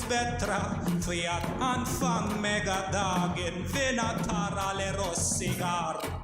Petra, Fiat Anfang Megadagen, Venatarale Rossigar.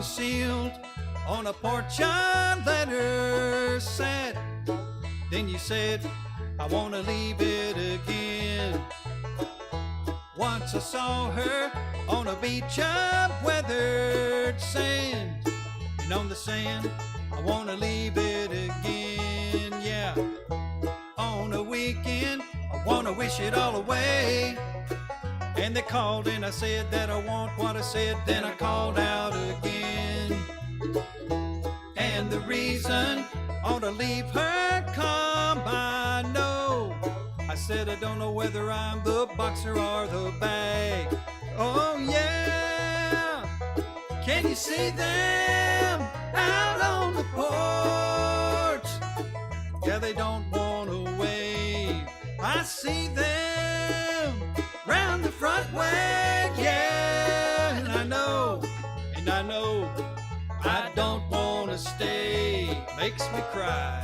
was sealed on a porch on letters said. Then you said, I wanna leave it again. Once I saw her on a beach of weathered sand, and on the sand I wanna leave it again. Yeah, on a weekend I wanna wish it all away. And they called and I said that I want what I said, then I called out again. And the reason I ought to leave her calm, I know. I said I don't know whether I'm the boxer or the bag. Oh yeah, can you see them out on the porch? Yeah, they don't want to wave. I see them round the front way, yeah. And I know I don't want to stay. Makes me cry.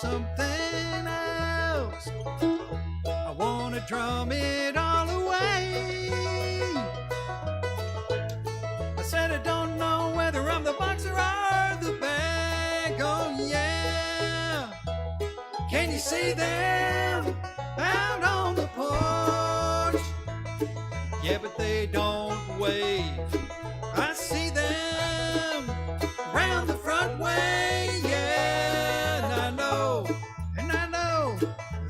Something else. I wanna drum it all away. I said I don't know whether I'm the boxer or the bag. Oh yeah, can you see them out on the porch? Yeah, but they don't wave. I see them round the front way, yeah, and I know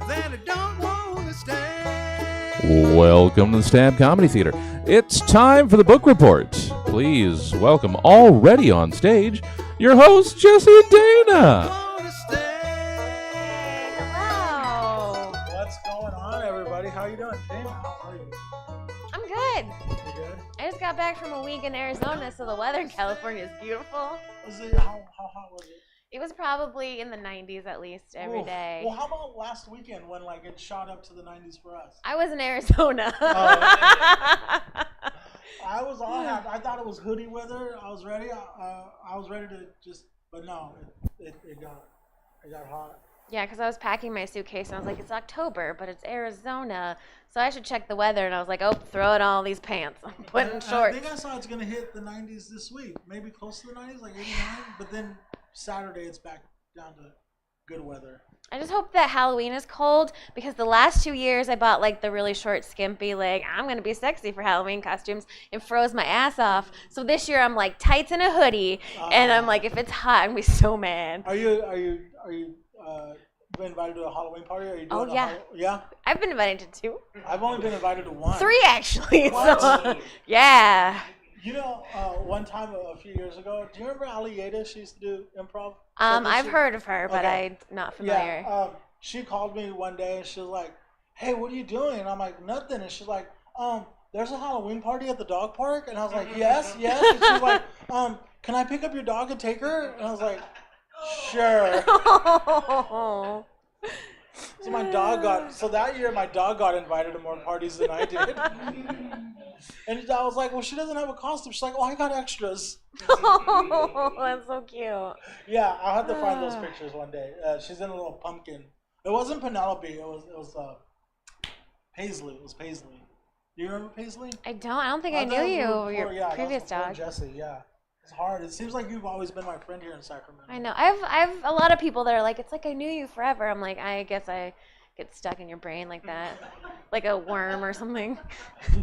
that I don't want to stay. Welcome to the Stab Comedy Theater. It's time for the book report. Please welcome already on stage your hosts, Jesse and Dana. Hello. What's going on, everybody? How you doing? Dana, how are you? I'm good. You good? I just got back from a week in Arizona, so the weather in California is beautiful. How hot was it? It was probably in the 90s at least every Oof. day. Well, how about last weekend when it shot up to the 90s for us? I was in Arizona. I was all happy. I thought it was hoodie weather. I was ready. I was ready to just, but no, it got hot. Yeah, because I was packing my suitcase and I was like, it's October, but it's Arizona, so I should check the weather. And I was like, oh, throw it all these pants. I'm putting shorts. I think I saw it's gonna hit the 90s this week, maybe close to the 90s, like 89. But then Saturday it's back down to good weather. I just hope that Halloween is cold, because the last 2 years I bought the really short, skimpy, I'm going to be sexy for Halloween costumes, and froze my ass off. So this year I'm tights and a hoodie, and I'm if it's hot, I'm going to be so mad. Are you been invited to a Halloween party? Are you doing yeah. I've been invited to 2. I've only been invited to 1. 3 actually. What? So, yeah. You know, one time a few years ago, do you remember Ali Yeda? She used to do improv. I've heard of her, but Okay. I'm not familiar. Yeah, she called me one day and she was like, "Hey, what are you doing?" And I'm like, "Nothing." And she's like, "There's a Halloween party at the dog park." And I was like, "Yes." And she's like, "Can I pick up your dog and take her?" And I was like, "Sure." So that year my dog got invited to more parties than I did. And I was like, well, she doesn't have a costume. She's like, oh, I got extras. Oh, that's so cute. Yeah, I'll have to find those pictures one day. She's in a little pumpkin. It wasn't Penelope. It was Paisley. It was Paisley. Do you remember Paisley? I don't think I knew you. Your previous dog. Jesse, yeah. It's hard. It seems like you've always been my friend here in Sacramento. I know. I have a lot of people that are like, it's like I knew you forever. I'm like, I guess I get stuck in your brain like that, like a worm or something.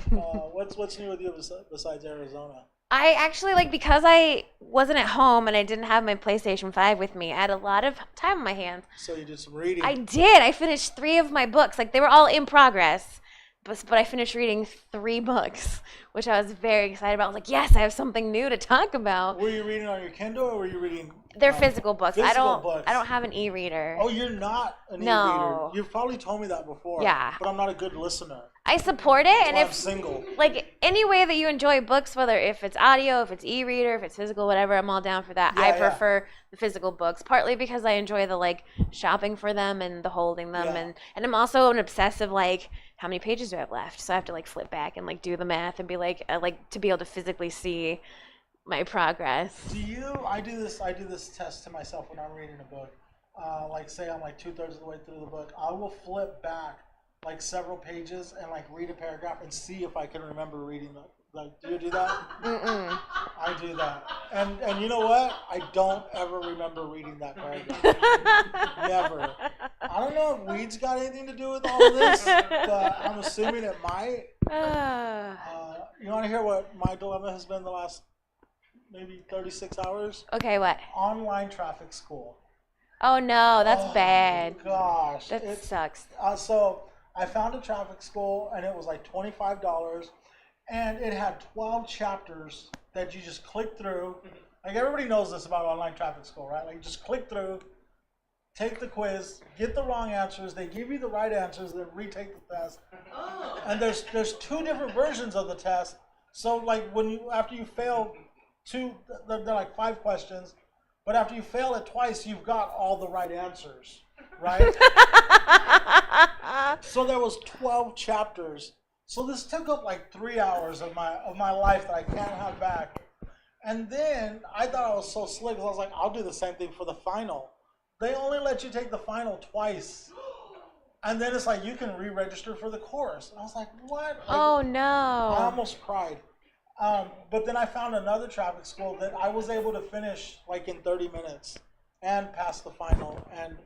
What's new with you besides Arizona? I actually, because I wasn't at home and I didn't have my PlayStation 5 with me, I had a lot of time on my hands. So you did some reading. I did. I finished 3 of my books. They were all in progress. but I finished reading 3 books, which I was very excited about. I was like, yes, I have something new to talk about. Were you reading on your Kindle or were you reading? They're physical books. I physical don't books. I don't have an e-reader. Oh, you're not an No. e-reader. You've probably told me that before. Yeah. But I'm not a good listener. I support it, and Well, I'm if single. like any way that you enjoy books, whether if it's audio, if it's e-reader, if it's physical, whatever, I'm all down for that. Yeah, I yeah. prefer the physical books, partly because I enjoy the like shopping for them and the holding them, Yeah. and I'm also an obsessive like how many pages do I have left? So I have to like flip back and like do the math and be like to be able to physically see my progress. I do this test to myself when I'm reading a book. Like say I'm like 2/3 of the way through the book, I will flip back like several pages and like read a paragraph and see if I can remember reading the. Like, do you do that? Mm-mm. I do that, and you know what? I don't ever remember reading that paragraph. Never. I don't know if weed's got anything to do with all of this, but I'm assuming it might. You want to hear what my dilemma has been the last maybe 36 hours? Okay, what? Online traffic school. Oh no, that's Oh, bad. Gosh, That sucks. So I found a traffic school, and it was like $25, and it had 12 chapters that you just click through. Like everybody knows this about online traffic school, right? Like just click through, take the quiz, get the wrong answers. They give you the right answers, then retake the test. And there's 2 different versions of the test. So like after you fail 2, they're like 5 questions. But after you fail it twice, you've got all the right answers, right? So there was 12 chapters. So this took up like 3 hours of my life that I can't have back. And then I thought I was so slick because I was like, I'll do the same thing for the final. They only let you take the final twice. And then it's like you can re-register for the course. And I was like, what? Like, Oh I no. almost cried. But then I found another traffic school that I was able to finish like in 30 minutes and pass the final. And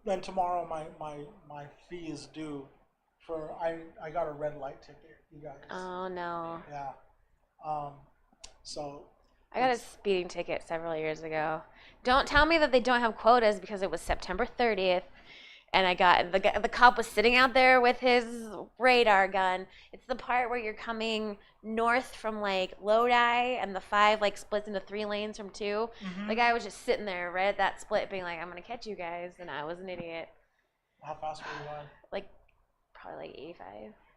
then tomorrow my fee is due for I got a red light ticket, you guys. Oh no. Yeah. So I got a speeding ticket several years ago. Don't tell me that they don't have quotas because it was September 30th. And I got the cop was sitting out there with his radar gun. It's the part where you're coming north from like Lodi, and the 5 like splits into 3 lanes from 2. Mm-hmm. The guy was just sitting there right at that split, being like, "I'm gonna catch you guys," and I was an idiot. how fast were you going? Like probably like 85.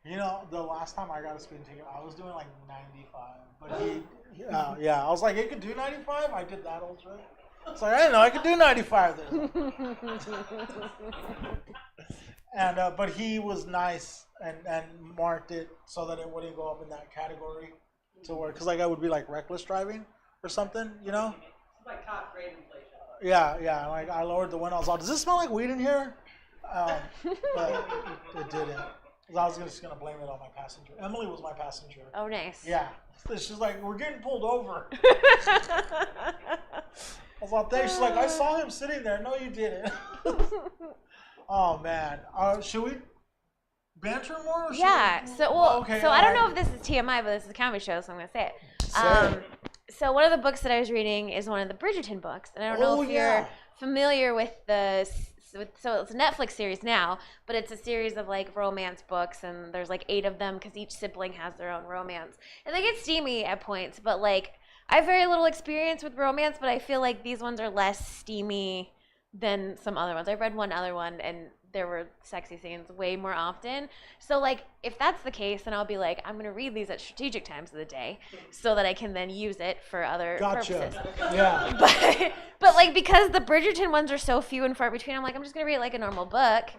You know, the last time I got a speeding ticket, I was doing like 95. But yeah, I was like, it could do 95? I did that old trick. It's like, I didn't know I could do 95 then. And but he was nice and marked it so that it wouldn't go up in that category to where, because like I would be like reckless driving or something, you know? It's like cop rating inflation. Yeah. Like I lowered the window. I was like, does this smell like weed in here? But it didn't. I was just gonna blame it on my passenger. Emily was my passenger. Oh, nice. Yeah. She's like, we're getting pulled over. I was out there. She's like, I saw him sitting there. No, you didn't. Oh man. Should we banter more? Or Yeah. should we- So well. Okay, so I don't know alright. if this is TMI, but this is a comedy show, so I'm gonna say it. Say it. So one of the books that I was reading is one of the Bridgerton books, and I don't know Oh, if yeah. you're familiar with so it's a Netflix series now, but it's a series of like romance books, and there's like 8 of them because each sibling has their own romance, and they get steamy at points. But like I have very little experience with romance, but I feel like these ones are less steamy than some other ones. I read one other one, and there were sexy scenes way more often. So like if that's the case, then I'll be like, I'm gonna read these at strategic times of the day so that I can then use it for other Gotcha. purposes. Yeah. But like because the Bridgerton ones are so few and far between, I'm like, I'm just gonna read it like a normal book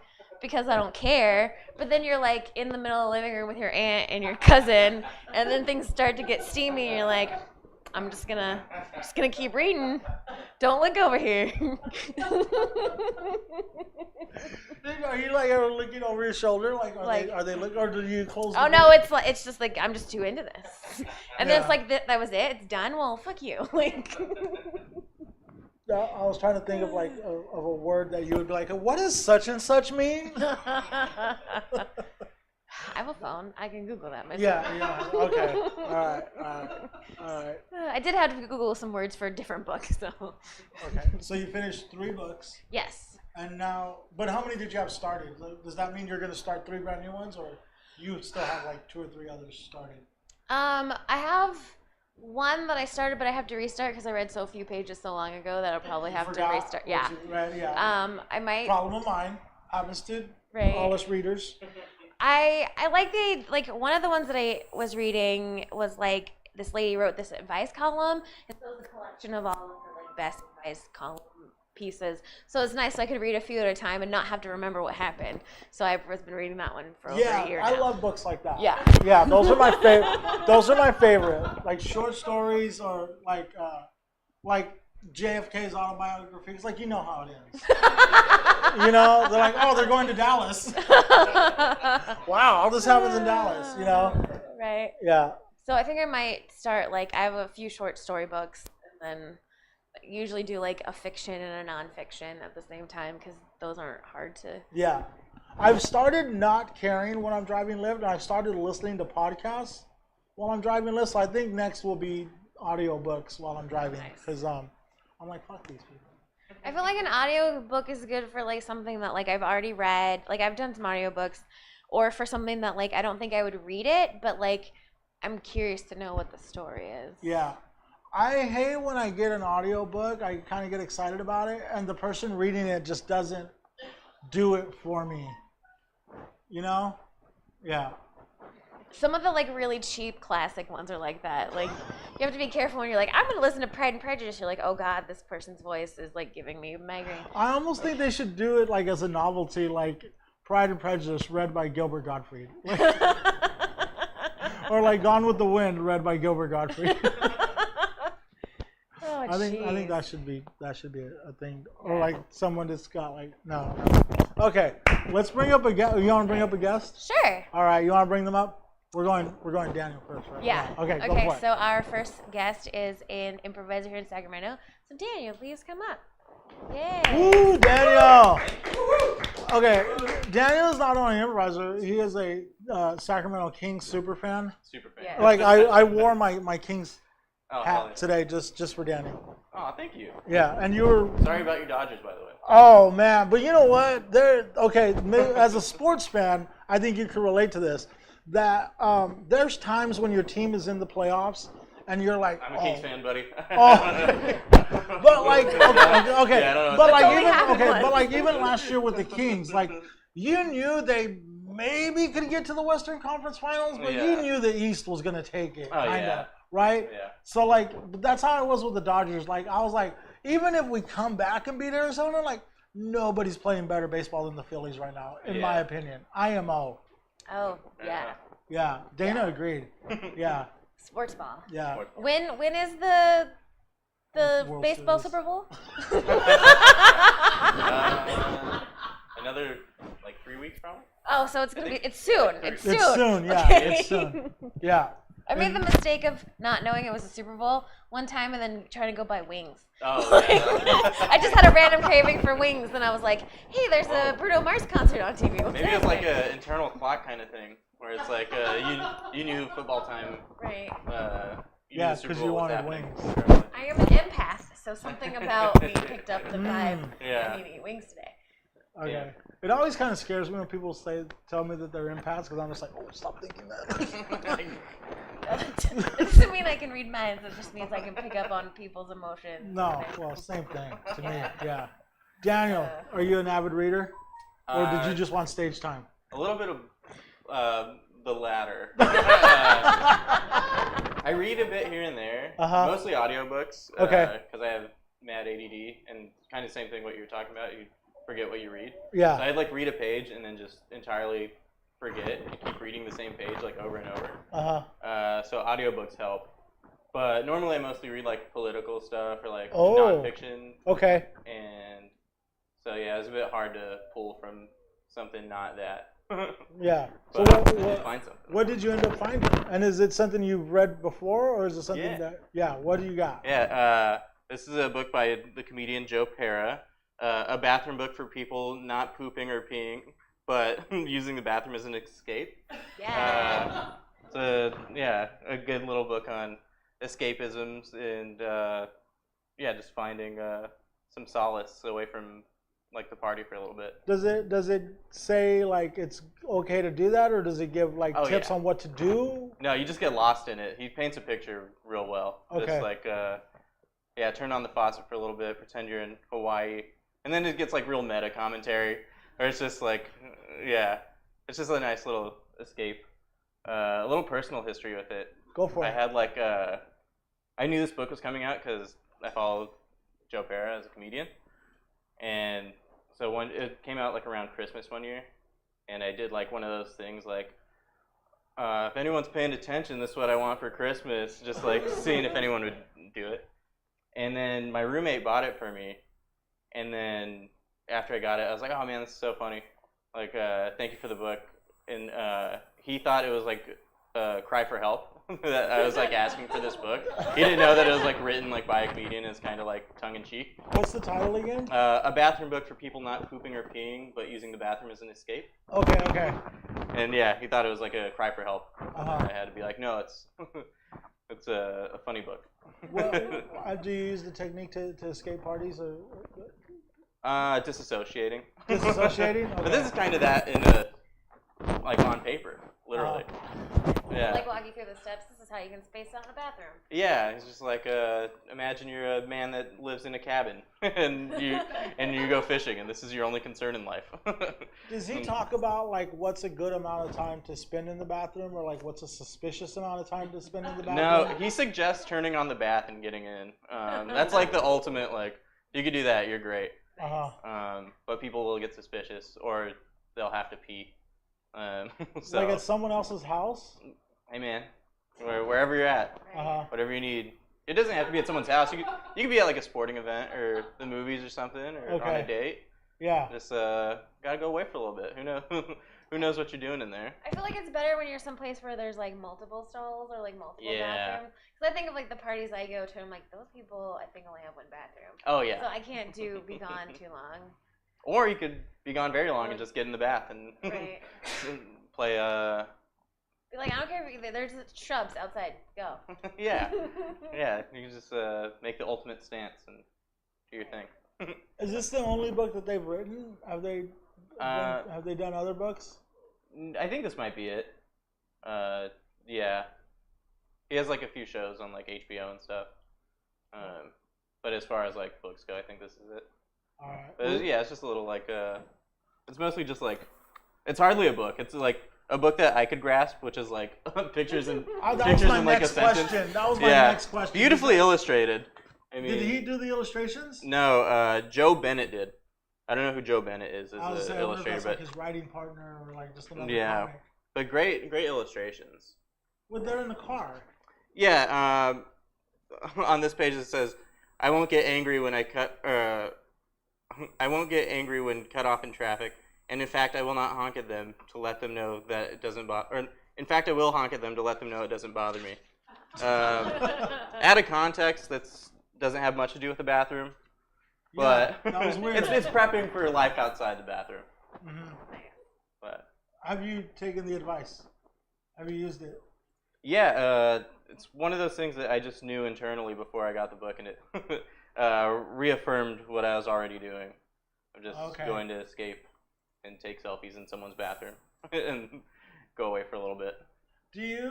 because I don't care. But then you're like in the middle of the living room with your aunt and your cousin, and then things start to get steamy, and you're like, I'm just gonna keep reading. Don't look over here. Are you like ever looking over your shoulder? Like, are they looking, or do you close? Oh the no, door? it's just like I'm just too into this, and then it's Yeah. like that was it. It's done. Well, fuck you. Like, I was trying to think of like of a word that you would be like, what does such and such mean? I have a phone. I can Google that myself. Yeah. Okay. All right. I did have to Google some words for a different book, so. Okay. So you finished 3 books, Yes. and now, but how many did you have started? Does that mean you're going to start 3 brand new ones, or you still have like 2 or 3 others started? I have one that I started, but I have to restart because I read so few pages so long ago that I'll probably have to Forgot restart. what Yeah. you read, yeah. I might. Problem of mine. Happens to Right. all us readers. I like one of the ones that I was reading was like this lady wrote this advice column, and so it was a collection of all of her like best advice column pieces. So it's nice, so I could read a few at a time and not have to remember what happened. So I've been reading that one for over a year now. I love books like that. Yeah. Yeah, those are my favorite. Those are my favorite. Like short stories or like JFK's autobiography. It's like, you know how it ends. You know, they're like, oh, they're going to Dallas. Wow, all this happens in Dallas, you know? Right. Yeah. So I think I might start like I have a few short story books, and then usually do like a fiction and a nonfiction at the same time because those aren't hard to. Yeah. I've started not caring when I'm driving Lyft, and I've started listening to podcasts while I'm driving Lyft. So I think next will be audiobooks while I'm driving Nice. because I'm like, fuck these people. I feel like an audio book is good for like something that like I've already read. Like I've done some audiobooks, or for something that like I don't think I would read it, but like I'm curious to know what the story is. Yeah. I hate when I get an audiobook, I kind of get excited about it, and the person reading it just doesn't do it for me. You know? Yeah. Some of the like really cheap classic ones are like that. Like you have to be careful when you're like, I'm gonna listen to Pride and Prejudice. You're like, oh God, this person's voice is like giving me a migraine. I almost think they should do it like as a novelty, like Pride and Prejudice read by Gilbert Gottfried. Or like Gone with the Wind read by Gilbert Gottfried. Oh, I think jeez. that should be a thing. Or like someone that's got like no. Okay, let's bring up a guest. You want to bring up a guest? Sure. All right, you want to bring them up? We're going Daniel first, right? Yeah. Okay, go for it. So our first guest is an improviser here in Sacramento. So Daniel, please come up. Yay. Ooh, Daniel. Okay, Daniel is not only an improviser, he is a Sacramento Kings super fan. Super fan. Yeah. Like I wore my Kings Oh, hell hat yeah. today just for Daniel. Oh, thank you. Yeah, and you were. Sorry about your Dodgers, by the way. Oh man, but you know what? As a sports fan, I think you can relate to this. That there's times when your team is in the playoffs and you're like, I'm a Kings fan, buddy. But like, okay, Yeah, I don't know. but like only happened once. but like even last year with the Kings, like you knew they maybe could get to the Western Conference Finals, but you Yeah. knew the East was gonna take it, Oh, kinda, yeah. right? Yeah. So like, that's how it was with the Dodgers. Like I was like, even if we come back and beat Arizona, like nobody's playing better baseball than the Phillies right now, in my Yeah. opinion. IMO. Oh, yeah. Yeah, Dana agreed. Yeah, Sports ball. yeah. When is the World baseball Series. Super Bowl? Another like 3 weeks, probably. Oh, so it's soon. It's soon. It's soon. Yeah, Okay. it's soon. Yeah. I made the mistake of not knowing it was a Super Bowl one time and then trying to go buy wings. Oh, yeah. I just had a random craving for wings, and I was like, "Hey, there's a Bruno Mars concert on TV." What's Maybe it's like happening? an internal clock kind of thing, where it's like you knew football time. Right. You Yeah, knew the Super 'cause Bowl you was wanted happening. wings. I am an empath, so something about me picked up the vibe. Yeah. I need to eat wings today. Okay. Yeah. It always kind of scares me when people tell me that they're empaths because I'm just like, oh, stop thinking that. It doesn't mean I can read minds. It just means I can pick up on people's emotions. No, well, same thing to me. Yeah. Daniel, are you an avid reader, or did you just want stage time? A little bit of the latter. I read a bit here and there, mostly audiobooks. Okay. Because I have mad ADD, and kind of same thing what you were talking about. You forget what you read. Yeah. So I'd like read a page and then just entirely forget and keep reading the same page like over and over. So audiobooks help. But normally I mostly read like political stuff or like nonfiction. Okay. And so yeah, it's a bit hard to pull from something not that. Yeah. So But find something. what did you end up finding? And is it something you've read before, or is it something Yeah. what do you got? Yeah, this is a book by the comedian Joe Pera, a bathroom book for people not pooping or peeing, but using the bathroom as an escape. Yeah. So yeah, a good little book on escapisms and just finding some solace away from like the party for a little bit. Does it say like it's okay to do that, or does it give like tips yeah. on what to do? No, you just get lost in it. He paints a picture real well. Okay. Just like turn on the faucet for a little bit, pretend you're in Hawaii, and then it gets like real meta commentary, or it's just like it's just a nice little escape. A little personal history with it. Go for it. I had like I knew this book was coming out because I followed Joe Pera as a comedian, and so when it came out like around Christmas one year, and I did like one of those things like, if anyone's paying attention, this is what I want for Christmas, just like seeing if anyone would do it. And then my roommate bought it for me, and then after I got it, I was like, oh man, this is so funny. Like, thank you for the book. And he thought it was like a cry for help. That I was like asking for this book. He didn't know that it was like written like by a comedian. It's kind of like tongue in cheek. What's the title again? A bathroom book for people not pooping or peeing, but using the bathroom as an escape. Okay. And yeah, he thought it was like a cry for help. Uh-huh. I had to be like, no, it's a funny book. Well, do you use the technique to escape parties or? Disassociating. Disassociating. Okay. But this is kind of that in the like on paper, literally. Yeah. Like walking through the steps. This is how you can space out in a bathroom. Yeah, it's just like imagine you're a man that lives in a cabin and you go fishing and this is your only concern in life. Does he talk about like what's a good amount of time to spend in the bathroom, or like what's a suspicious amount of time to spend in the bathroom? No, he suggests turning on the bath and getting in. That's like the ultimate, like, you could do that, you're great. But people will get suspicious or they'll have to pee. So, like at someone else's house? Hey man, wherever you're at, whatever you need. It doesn't have to be at someone's house. You could be at like a sporting event or the movies or something, or on a date. Yeah. Just gotta go away for a little bit. Who knows? Who knows what you're doing in there? I feel like it's better when you're someplace where there's like multiple stalls or like multiple bathrooms. Because I think of like the parties I go to, I'm like, those people I think only have one bathroom. Oh yeah. So I can't be gone too long. Or you could be gone very long and just get in the bath and play Be like, I don't care if there's shrubs outside. Go. yeah. You can just make the ultimate stance and do your thing. Is this the only book that they've written? Have they done other books? I think this might be it. Yeah. He has like a few shows on like HBO and stuff. But as far as like books go, I think this is it. All right. But it's just a little like it's mostly just like, it's hardly a book. It's like a book that I could grasp, which is like pictures and pictures in like a sentence. That was my next question. Beautifully illustrated. I mean, did he do the illustrations? No, Joe Bennett did. I don't know who Joe Bennett is as an illustrator, but like his writing partner or like just another comic. But great illustrations. Well, they're in the car. Yeah, on this page it says, "I won't get angry when I won't get angry when cut off in traffic, and in fact, I will not honk at them to let them know that it doesn't bother. Or in fact, I will honk at them to let them know it doesn't bother me." Out of context, that doesn't have much to do with the bathroom, but that was weird. it's prepping for life outside the bathroom. Mm-hmm. But have you taken the advice? Have you used it? Yeah, it's one of those things that I just knew internally before I got the book, and it reaffirmed what I was already doing. I'm just going to escape and take selfies in someone's bathroom and go away for a little bit. Do you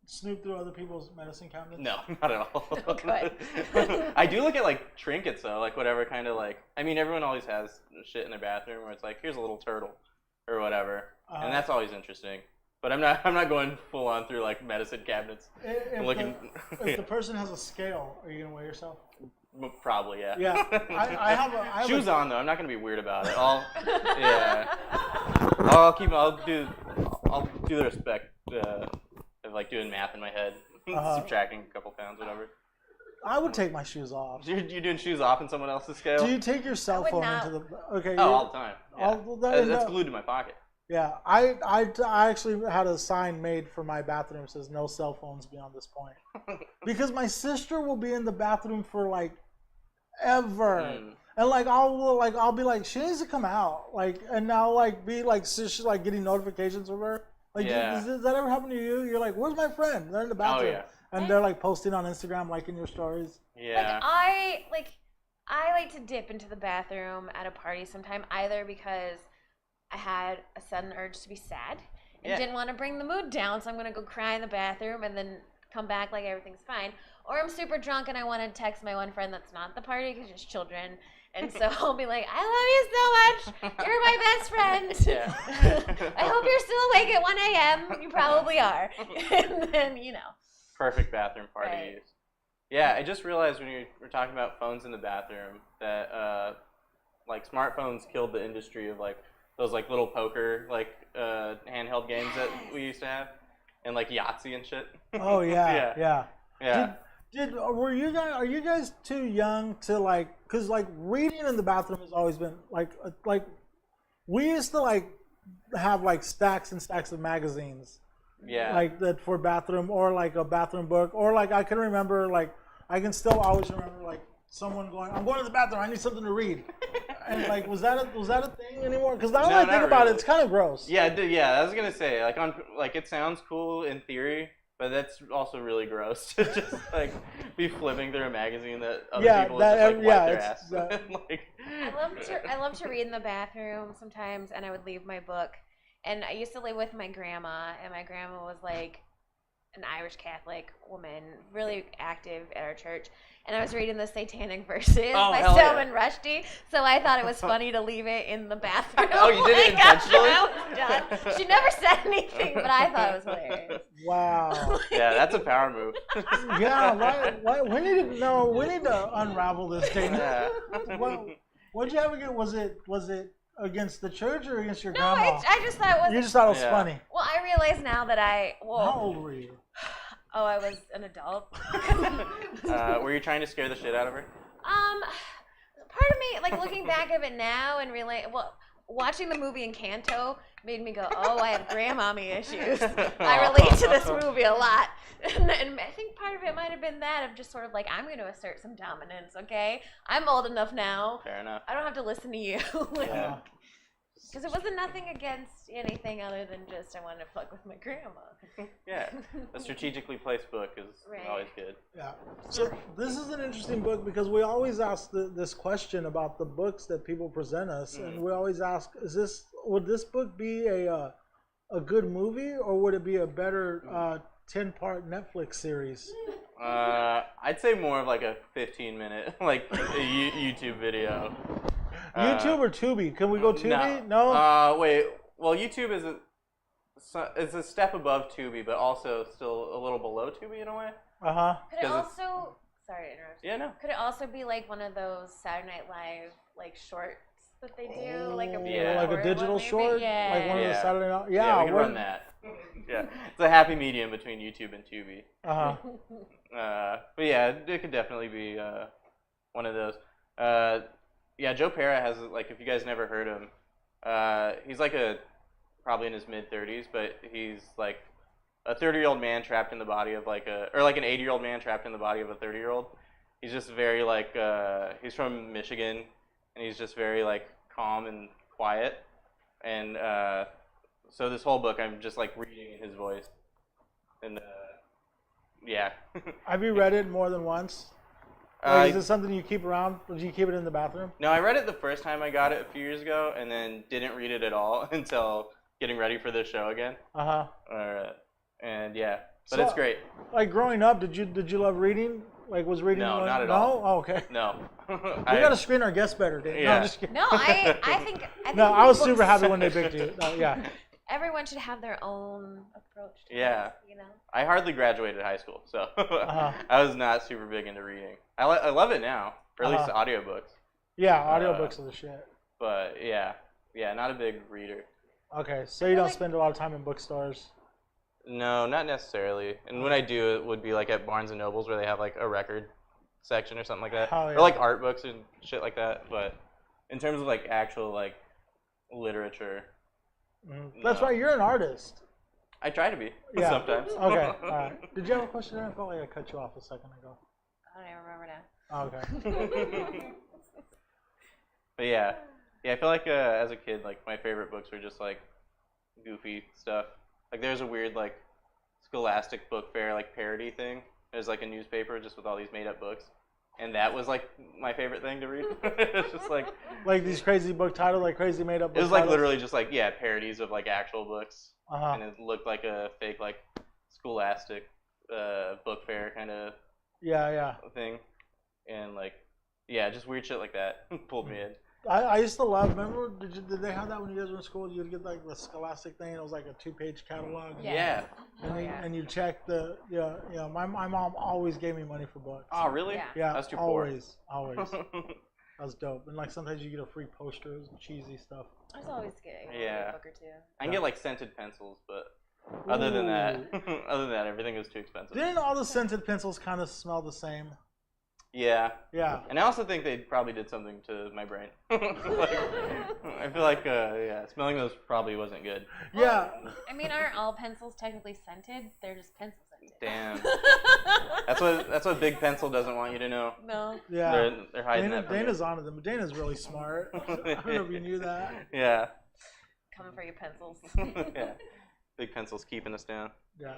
snoop through other people's medicine cabinets? No, not at all. Okay. I do look at like trinkets though, like whatever kind of like. I mean, everyone always has shit in their bathroom where it's like, here's a little turtle, or whatever, and that's always interesting. But I'm not going full on through like medicine cabinets. If the person has a scale, are you gonna weigh yourself? Probably, yeah. Yeah, I have shoes on though. I'm not gonna be weird about it. I'll do the respect of like doing math in my head, subtracting a couple pounds, whatever. I would take my shoes off. You're doing shoes off in someone else's scale? Do you take your cell phone into the? Okay. All the time. Yeah. That's glued to my pocket. Yeah, I actually had a sign made for my bathroom that says no cell phones beyond this point, because my sister will be in the bathroom for like ever, and like I'll be like, she needs to come out, like, and now like be like she's like getting notifications from her. Like, does that ever happen to you? You're like, where's my friend? They're in the bathroom, and they're like posting on Instagram, liking your stories. Yeah. I like to dip into the bathroom at a party sometime, either because I had a sudden urge to be sad and didn't want to bring the mood down, so I'm going to go cry in the bathroom and then come back like everything's fine. Or I'm super drunk and I want to text my one friend that's not at the party because it's children. And so I'll be like, I love you so much. You're my best friend. Yeah. I hope you're still awake at 1 a.m. You probably are. And then, you know. Perfect bathroom party Right. use. Yeah, I just realized when you were talking about phones in the bathroom that like smartphones killed the industry of like those like little poker like handheld games that we used to have, and like Yahtzee and shit. Oh yeah. Yeah. Are you guys too young to like, cause like reading in the bathroom has always been like we used to like have like stacks and stacks of magazines. Yeah. Like that for bathroom, or like a bathroom book, or like I can remember, like I can still always remember like someone going, I'm going to the bathroom, I need something to read. And like, was that a thing anymore? Because now that I think about it, it's kind of gross. Yeah, I was gonna say like it sounds cool in theory, but that's also really gross to just like be flipping through a magazine that other people just like wipe their ass. Like, I love to read in the bathroom sometimes, and I would leave my book. And I used to live with my grandma, and my grandma was like an Irish Catholic woman, really active at our church. And I was reading the Satanic Verses by Salman Rushdie, so I thought it was funny to leave it in the bathroom. Oh, you did it intentionally? I was done. She never said anything, but I thought it was hilarious. Wow. yeah, that's a power move. Yeah. Why, we need to unravel this thing. Yeah. What'd you have again? Was it against the church or against your No, grandma? I just thought it was. You just thought it was funny. Well, I realize now that How old were you? Oh, I was an adult. Were you trying to scare the shit out of her? Part of me, like looking back of it now and watching the movie Encanto made me go, oh, I have grandmommy issues. I relate to this movie a lot. And I think part of it might have been that of just sort of like, I'm going to assert some dominance, okay? I'm old enough now. Fair enough. I don't have to listen to you. Yeah. Because it wasn't nothing against anything other than just I wanted to fuck with my grandma. Yeah. A strategically placed book is always good. Yeah. So this is an interesting book because we always ask this question about the books that people present us, and we always ask, would this book be a good movie, or would it be a better 10-part Netflix series? I'd say more of like a 15-minute like a YouTube video. YouTube or Tubi? Can we go Tubi? No. Wait. Well, YouTube is a step above Tubi, but also still a little below Tubi in a way. Could it also? Sorry to interrupt. Yeah, no. Could it also be like one of those Saturday Night Live like shorts that they do, like a like a digital one, short, Yeah. like one of the Saturday Night. Yeah, we can run that. Yeah, it's a happy medium between YouTube and Tubi. But yeah, it could definitely be one of those. Yeah, Joe Pera has, like, if you guys never heard him, he's like probably in his mid-30s, but he's like a 30-year-old man trapped in the body of like an 80-year-old man trapped in the body of a 30-year-old. He's just very like, he's from Michigan, and he's just very like calm and quiet. And so this whole book, I'm just like reading in his voice. And yeah. Have you read it more than once? Like, is it something you keep around? Did you keep it in the bathroom? No, I read it the first time I got it a few years ago, and then didn't read it at all until getting ready for this show again. And yeah, but it's great. Like growing up, did you love reading? Like was reading? No, not at all. all. Oh, okay. No. We gotta screen our guests better, dude. Yeah. No, I'm just kidding. No, I think. No, I was super happy when they picked you. Yeah. Everyone should have their own approach to Yeah. this, you know. I hardly graduated high school, so I was not super big into reading. I love it now, or at least the audiobooks. Yeah, audiobooks are the shit. But yeah, not a big reader. Okay, so you don't spend a lot of time in bookstores. No, not necessarily. And when I do, it would be like at Barnes and Nobles where they have like a record section or something like that, Oh, yeah. or like art books and shit like that. But in terms of like actual like literature, That's no. right. You're an artist. I try to be sometimes. Okay. All right. Did you have a question? I felt like I cut you off a second ago. I don't even remember now. Okay. But yeah, I feel like as a kid, like my favorite books were just like goofy stuff. Like there's a weird like Scholastic Book Fair like parody thing. There's like a newspaper just with all these made up books. and that was like my favorite thing to read. It's just like these crazy book titles, like crazy made up. It was like literally just like parodies of like actual books, Uh-huh. and it looked like a fake like Scholastic book fair kind of Yeah. thing, and like just weird shit like that pulled me in. I used to love. Remember, did they have that when you guys were in school? You'd get like the Scholastic thing. It was like a 2-page catalog. Yeah. And you check the My mom always gave me money for books. Oh really? Yeah. Yeah. That's too always. That was dope. And like sometimes you get a free poster, cheesy stuff. I was always getting Yeah. a book or two. I can get like scented pencils, but other than that, everything was too expensive. Didn't all the scented pencils kind of smell the same? Yeah. Yeah. And I also think they probably did something to my brain. I feel like, smelling those probably wasn't good. Yeah. I mean, aren't all pencils technically scented? They're just pencil scented. Damn. That's what Big Pencil doesn't want you to know. No. Yeah. They're hiding that from you. Dana's onto them. Dana's really smart. I don't know if you knew that. Yeah. Coming for your pencils. Yeah. Big Pencil's keeping us down. Yeah.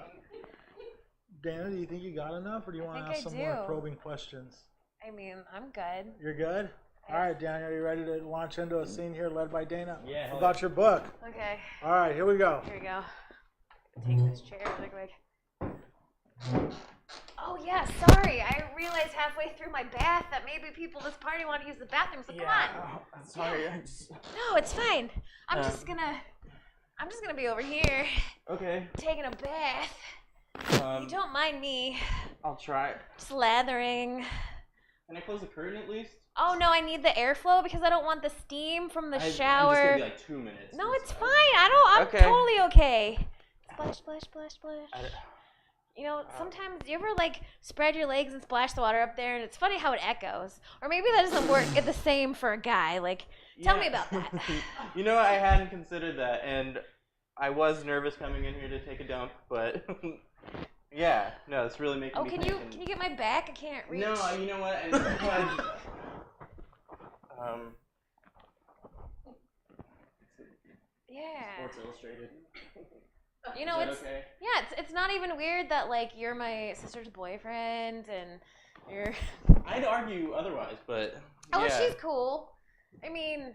Dana, do you think you got enough, or do you want to think ask I some more do. probing questions? I mean, I'm good. You're good? All right, Dana, are you ready to launch into a scene here led by Dana? Yeah. About your book. Okay. All right, here we go. Here we go. Take this chair really quick. Oh yeah, sorry. I realized halfway through my bath that maybe people at this party want to use the bathroom. So come on. Sorry. No, it's fine. I'm just gonna be over here Okay. taking a bath. You don't mind me I'll try. slathering. Can I close the curtain at least? Oh no, I need the airflow because I don't want the steam from the shower. I'm just gonna be like 2 minutes. No, it's fine. I'm Okay. totally okay. Splash, splash, splash, splash. You know, sometimes you ever like spread your legs and splash the water up there, and it's funny how it echoes. Or maybe that doesn't work the same for a guy. Like, tell me about that. You know, I hadn't considered that, and I was nervous coming in here to take a dump, but yeah, no, it's really making Oh, me can think. you get my back? I can't reach. No, you know what? Yeah. Sports Illustrated. You know, Is that it's okay? yeah, it's not even weird that like you're my sister's boyfriend and you're. I'd argue otherwise, but Oh, yeah. she's cool. I mean,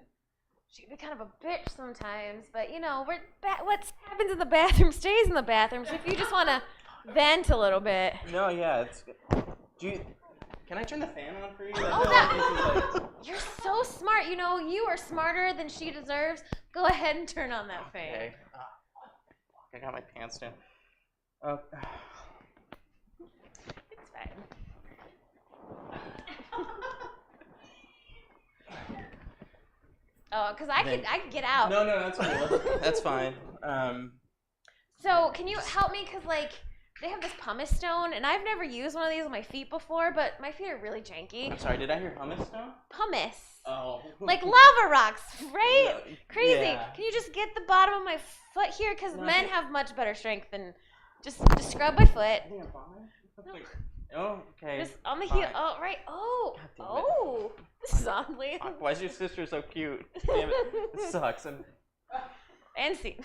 she can be kind of a bitch sometimes, but you know, what happens in the bathroom stays in the bathroom. So if you just want to vent a little bit. No, yeah, it's. Can I turn the fan on for you? Oh, you're so smart. You know, you are smarter than she deserves. Go ahead and turn on that fan. Okay. I got my pants down. It's fine. Oh, because I could get out. No, that's cool. That's fine. So can you help me? Because like they have this pumice stone, and I've never used one of these on my feet before, but my feet are really janky. I'm sorry, did I hear hummus stone? Pumice. Oh. Like lava rocks, right? Yeah, Crazy. yeah. Can you just get the bottom of my foot here? Because No, I men think- have much better strength than just scrub my foot. I think I'm fine. Oh, okay. Just on the fine. heel. Oh, right. Oh. God damn it. Oh. This is oddly. Fuck, why is your sister so cute? Damn it. This sucks. And see.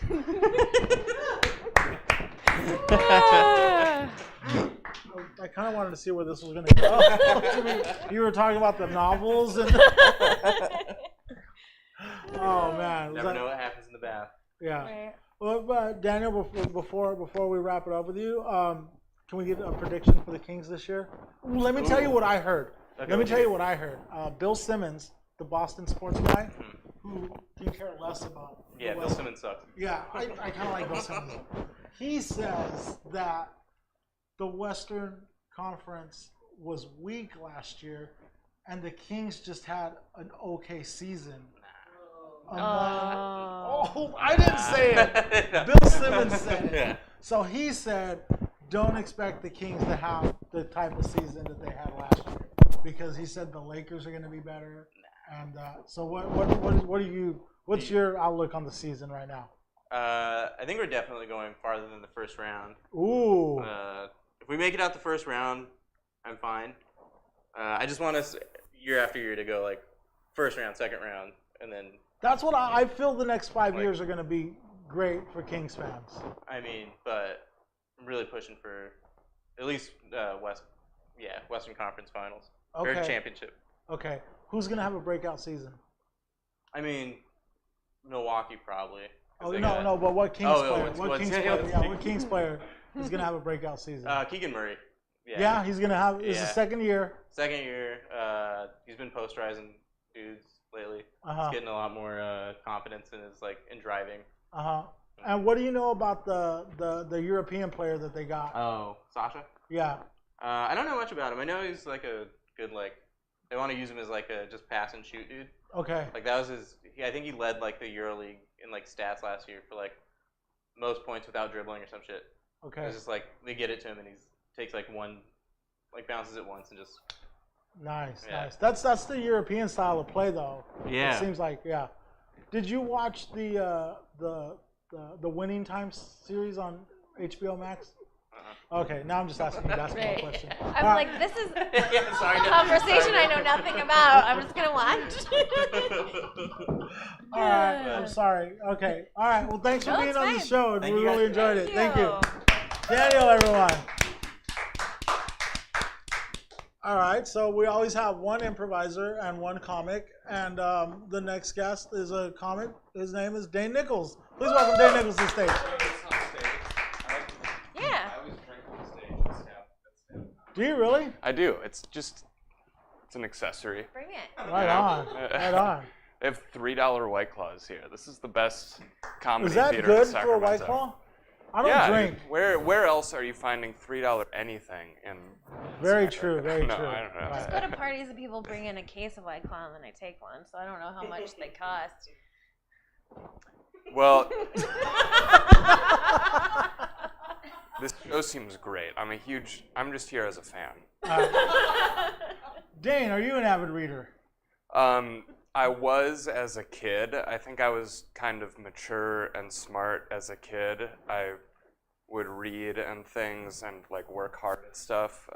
I kind of wanted to see where this was going to go. You were talking about the novels and. Oh man! Never know what happens in the bath. Yeah. Right. Well, Daniel, before we wrap it up with you, can we get a prediction for the Kings this year? Let me tell you what I heard. Okay, Let me what tell you you what I heard. Bill Simmons, the Boston sports guy, who can care less about. the Yeah, Bill West. Simmons sucks. Yeah, I kind of like Bill Simmons. He says that the Western Conference was weak last year, and the Kings just had an okay season. Oh, I didn't say it. Bill Simmons said it. Yeah. So he said, don't expect the Kings to have the type of season that they had last year, because he said the Lakers are going to be better. And so what's your outlook on the season right now? I think we're definitely going farther than the first round. Ooh. If we make it out the first round, I'm fine. I just want us year after year to go like first round, second round, and then. That's what I feel the next 5 Like- years are going to be great for Kings fans. I mean, but I'm really pushing for at least Western Conference Finals. or Okay. championship. Okay. Who's gonna have a breakout season? I mean, Milwaukee probably. 'cause Oh they no, got- no, but what Kings Oh, player? what's- What what's- Kings yeah, player? what's- Yeah, what Kings player is gonna have a breakout season? Keegan Murray. Yeah, he's gonna have. It's Yeah. his second year. Second year. He's been posterizing dudes lately. Uh-huh. He's getting a lot more confidence in his in driving. Uh huh. And what do you know about the European player that they got? Oh, Sasha. Yeah. I don't know much about him. I know he's like a good They want to use him as like a just pass and shoot dude. Okay. Like that was his. I think he led like the EuroLeague in like stats last year for like most points without dribbling or some shit. Okay. It's just like they get it to him and he takes like one, like bounces it once and just. Nice, Yeah. nice. That's the European style of play, though. Yeah. It seems like, yeah. Did you watch the Winning Time series on HBO Max? Okay, now I'm just asking you a basketball Right. question. I'm All like, right. this is Yeah, sorry, a no, conversation sorry. I know nothing about. I'm just gonna watch. All right, I'm sorry. Okay, all right. Well, thanks for No, being it's on the fine. show. Thank We you guys really for enjoyed it. Thank you, you. Daniel, everyone. All right, so we always have one improviser and one comic, and the next guest is a comic. His name is Dane Nichols. Please welcome Dane Nichols to the stage. Yeah. Do you really? I do. It's an accessory. Bring it. Right on. Right on. They have $3 White Claws here. This is the best comedy Is that theater good in for a Sacramento. White Claw? I don't Yeah. drink. Where else are you finding $3 anything in? Very Sacramento? true. Very no, true. I don't know. Right. Go to parties and people bring in a case of White Claw and then I take one, so I don't know how much they cost. Well, this show seems great. I'm just here as a fan. Dane, are you an avid reader? I was as a kid. I think I was kind of mature and smart as a kid. I would read and things and like work hard at stuff.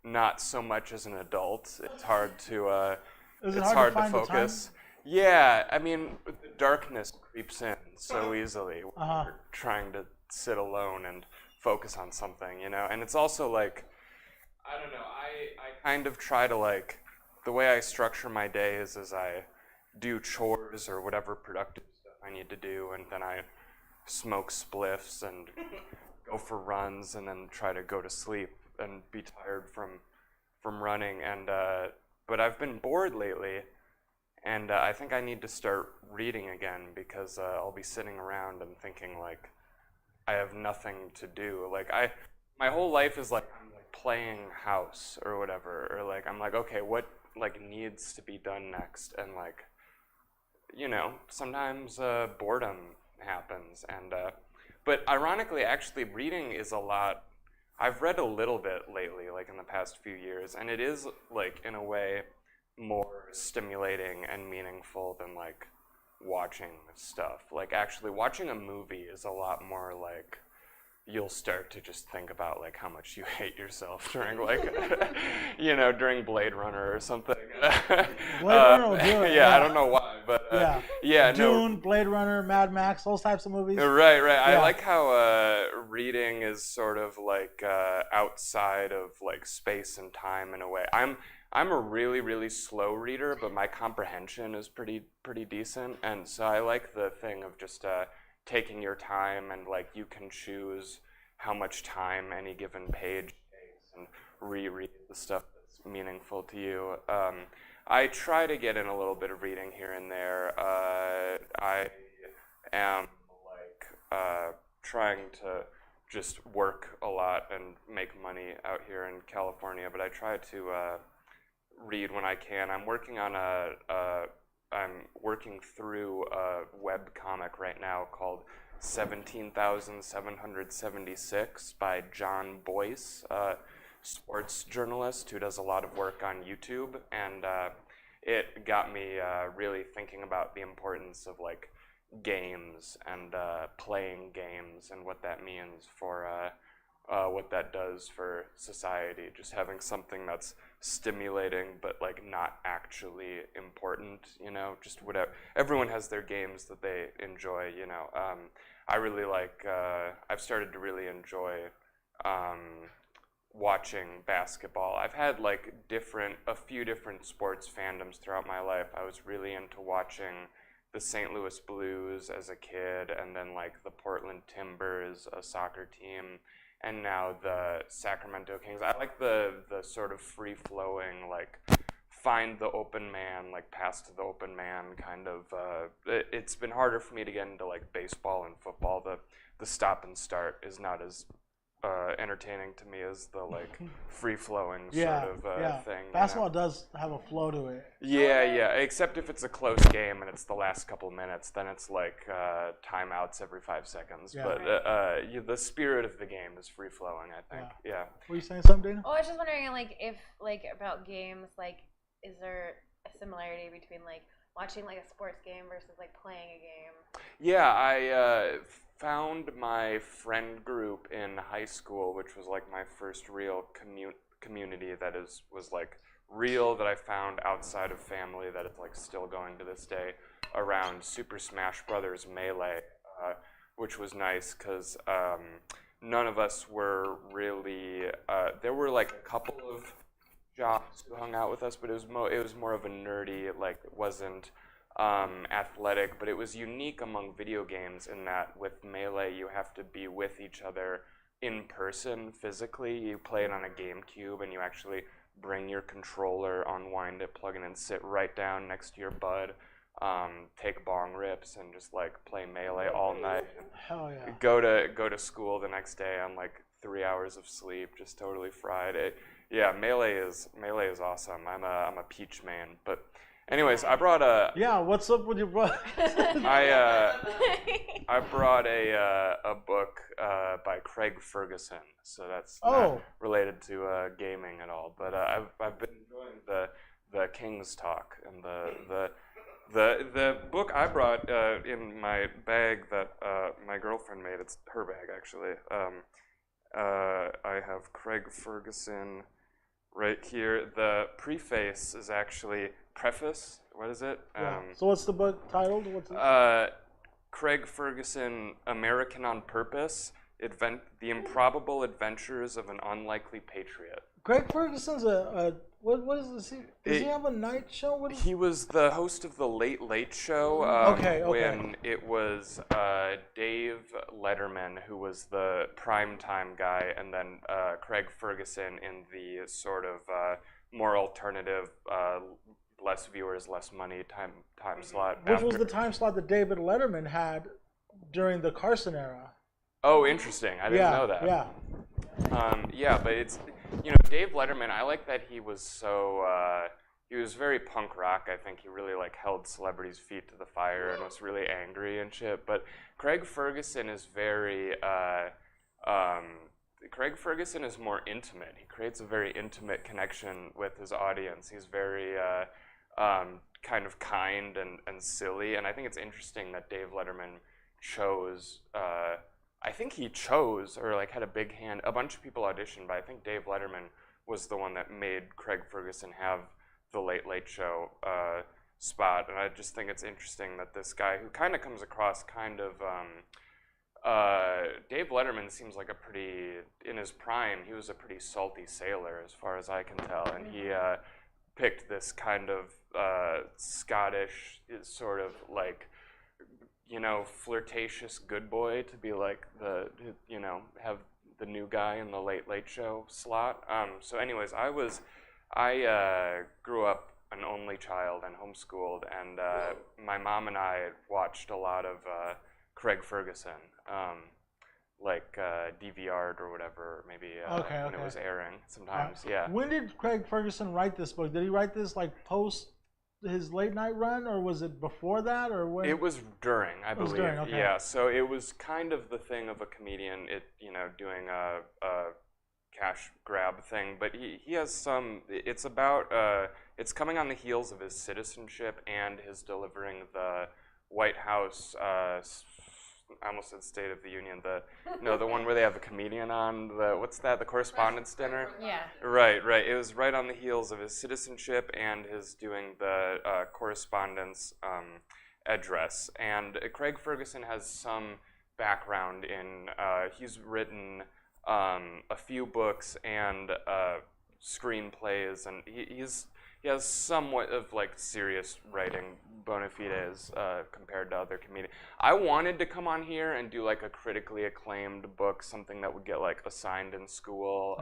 Not so much as an adult. It's hard to Is it it's hard to hard to find the focus. Yeah, I mean, the darkness creeps in so easily when Uh-huh. you're trying to sit alone and focus on something, you know? And it's also like, I don't know, I kind of try to like, the way I structure my day is as I do chores or whatever productive stuff I need to do, and then I smoke spliffs and go for runs and then try to go to sleep and be tired from running. And but I've been bored lately, and I think I need to start reading again because I'll be sitting around and thinking like I have nothing to do. Like my whole life is like I'm like playing house or whatever, or like I'm like, okay, what like needs to be done next? And like, you know, sometimes boredom happens, and but ironically, actually, reading is a lot. I've read a little bit lately, like in the past few years, and it is like in a way more stimulating and meaningful than like watching stuff. Like actually watching a movie is a lot more like you'll start to just think about like how much you hate yourself during like you know, during Blade Runner or something. Blade Runner will do it. Yeah, I don't know why, but yeah, Dune, Blade Runner, Mad Max, those types of movies. Right. I Yeah. like how reading is sort of like outside of like space and time in a way. I'm a really, really slow reader, but my comprehension is pretty decent, and so I like the thing of just taking your time and like you can choose how much time any given page takes and reread the stuff that's meaningful to you. I try to get in a little bit of reading here and there. I am like trying to just work a lot and make money out here in California, but I try to read when I can. I'm working on I'm working through a web comic right now called 17,776 by John Boyce, a sports journalist who does a lot of work on YouTube, and it got me really thinking about the importance of like games and playing games and what that means for what that does for society. Just having something that's stimulating but like not actually important, you know, just whatever. Everyone has their games that they enjoy, you know. I really like, I've started to really enjoy watching basketball. I've had like a few different sports fandoms throughout my life. I was really into watching the St. Louis Blues as a kid, and then like the Portland Timbers, a soccer team, and now the Sacramento Kings. I like the sort of free-flowing, like find the open man, like pass to the open man kind of. It's been harder for me to get into like baseball and football. The stop and start is not as entertaining to me as the like free-flowing sort of thing. Basketball does have a flow to it. Yeah. Except if it's a close game and it's the last couple minutes, then it's like timeouts every 5 seconds. Yeah. But the spirit of the game is free-flowing, I think. Yeah. Were you saying something, Dana? Oh, I was just wondering, like, if like about games, like, is there a similarity between like watching like a sports game versus like playing a game? Yeah, I found my friend group in high school, which was like my first real community that was like real, that I found outside of family, that it's like still going to this day, around Super Smash Brothers Melee, which was nice because none of us were really. There were like a couple of jocks who hung out with us, but it was more of a nerdy, like it wasn't athletic, but it was unique among video games in that with Melee you have to be with each other in person physically. You play it on a GameCube and you actually bring your controller, unwind it, plug it in, sit right down next to your bud, take bong rips and just like play Melee all night. Hell yeah. Go to school the next day on like 3 hours of sleep, just totally fried. Yeah, Melee is awesome. I'm a Peach man, but anyways, I brought a. Yeah, what's up with your brother? I brought a book by Craig Ferguson, so that's not related to gaming at all. But I've been enjoying the King's Talk, and the book I brought in my bag that my girlfriend made. It's her bag actually. I have Craig Ferguson right here. The preface is actually preface. What is it? Yeah. So what's the book titled? What's it? Craig Ferguson, American on Purpose: The Improbable Adventures of an Unlikely Patriot. Craig Ferguson's what is this? Does he have a night show? He was the host of the Late Late Show when it was Dave Letterman who was the primetime guy, and then Craig Ferguson in the sort of more alternative, less viewers, less money time slot. Which was the time slot that David Letterman had during the Carson era. Oh, interesting. I didn't know that. Yeah. But it's, Dave Letterman, I like that he was he was very punk rock. I think he really like held celebrities' feet to the fire and was really angry and shit. But Craig Ferguson is Craig Ferguson is more intimate. He creates a very intimate connection with his audience. He's very kind of kind and silly. And I think it's interesting that Dave Letterman chose, I think he chose or like had a big hand. A bunch of people auditioned, but I think Dave Letterman was the one that made Craig Ferguson have the Late Late Show spot. And I just think it's interesting that this guy who kind of comes across kind of, Dave Letterman seems like in his prime, he was a pretty salty sailor as far as I can tell. And he picked this kind of Scottish sort of like, flirtatious good boy to be like have the new guy in the Late Late Show slot. So anyways, I grew up an only child and homeschooled, and my mom and I watched a lot of Craig Ferguson, DVR'd or whatever, maybe when it was airing sometimes. Yeah. When did Craig Ferguson write this book? Did he write this like post his late night run, or was it before that, or when? It was during, I believe. It was during, okay. Yeah, so it was kind of the thing of a comedian, doing a cash grab thing, but he has some. It's about it's coming on the heels of his citizenship and his delivering the White House. I almost said State of the Union. The one where they have a comedian on. What's that? The Correspondents' Dinner. Yeah. Right. It was right on the heels of his citizenship and his doing the correspondence address. And Craig Ferguson has some background in. He's written a few books and screenplays, and he has somewhat of like serious writing bona fides compared to other comedians. I wanted to come on here and do like a critically acclaimed book, something that would get like assigned in school.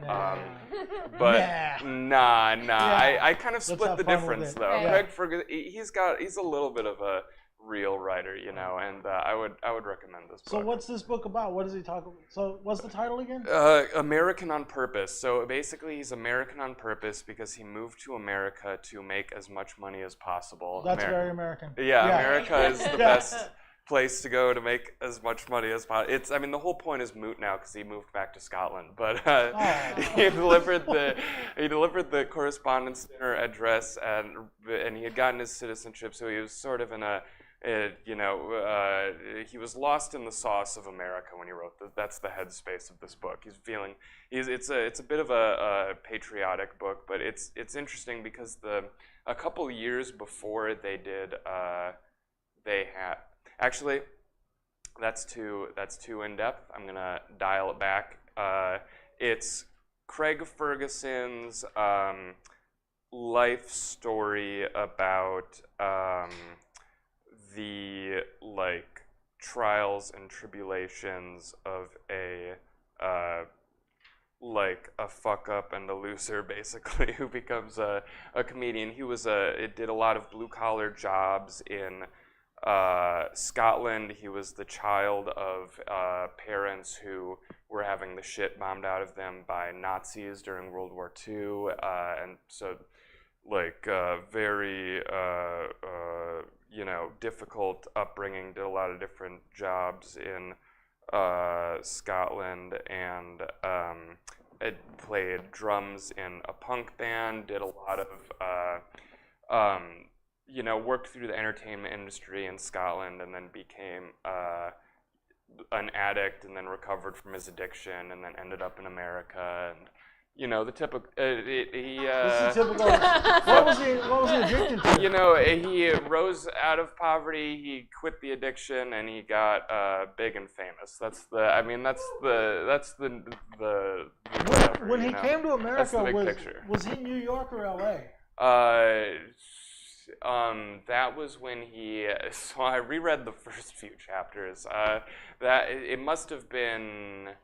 But nah. Yeah. I kind of Let's split have the fun with difference it. though. Yeah. Craig Ferguson, he's a little bit of a real writer, you know, and I would recommend this book. So what's this book about? What does he talk about? So what's the title again? American on Purpose. So basically, he's American on purpose because he moved to America to make as much money as possible. That's very American. Yeah, America is the best place to go to make as much money as possible. I mean, the whole point is moot now because he moved back to Scotland. But he delivered the correspondence dinner address, and he had gotten his citizenship, so he was sort of in a he was lost in the sauce of America when he wrote this. That's the headspace of this book. It's a bit of a patriotic book, but it's interesting because a couple years before they did, they had actually that's too in depth. I'm gonna dial it back. It's Craig Ferguson's life story about the like trials and tribulations of a fuck up and a loser, basically, who becomes a comedian. He did a lot of blue collar jobs in Scotland. He was the child of parents who were having the shit bombed out of them by Nazis during World War II, and so like very difficult upbringing. Did a lot of different jobs in Scotland, and played drums in a punk band. Did a lot of worked through the entertainment industry in Scotland, and then became an addict, and then recovered from his addiction, and then ended up in America. And the typical. This is typical. What was he addicted to? He rose out of poverty. He quit the addiction, and he got big and famous. That's the whatever, When he came to America, was he New York or LA? That was when he. So I reread the first few chapters. That it must have been.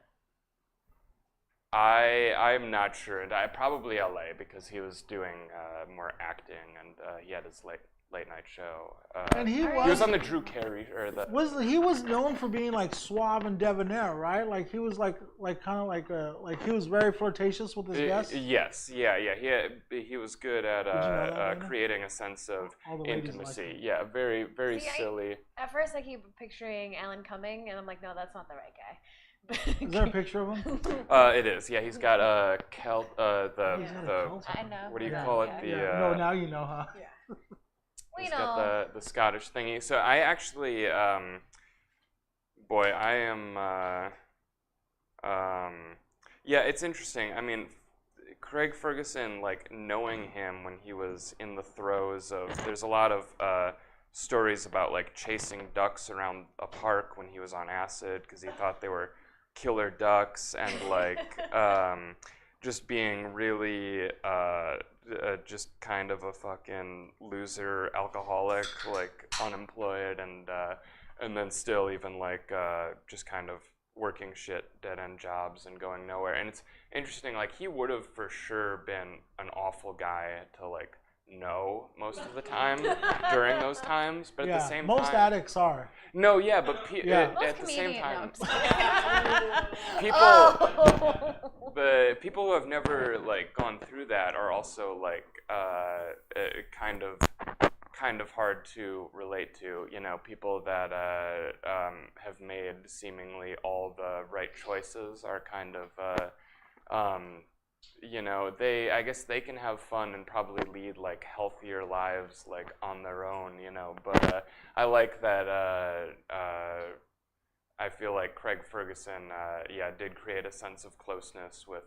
I'm not sure. Probably LA, because he was doing more acting, and he had his late night show. And he was on the Drew Carey He was known for being like suave and debonair, right? Like he was like he was very flirtatious with his guests. Yes, yeah. He was good at creating a sense of intimacy. Yeah, very very silly. At first, I keep picturing Alan Cumming, and I'm like, no, that's not the right guy. Is there a picture of him? It is. Yeah, he's got a Celt. I know. What do you call it? No, now you know, huh? Yeah. He's got the Scottish thingy. So I actually, I am. Yeah, it's interesting. I mean, Craig Ferguson, like knowing him when he was in the throes of. There's a lot of stories about like chasing ducks around a park when he was on acid because he thought they were killer ducks, and like just being really just kind of a fucking loser alcoholic, like unemployed, and then still even like just kind of working shit dead end jobs and going nowhere. And it's interesting, like he would have for sure been an awful guy to like know most of the time during those times, but at the same time, most addicts are. No, yeah, but at the same time, the people who have never like gone through that are also like kind of hard to relate to. People that have made seemingly all the right choices are kind of. I guess they can have fun and probably lead like healthier lives like on their own, but I like that I feel like Craig Ferguson did create a sense of closeness with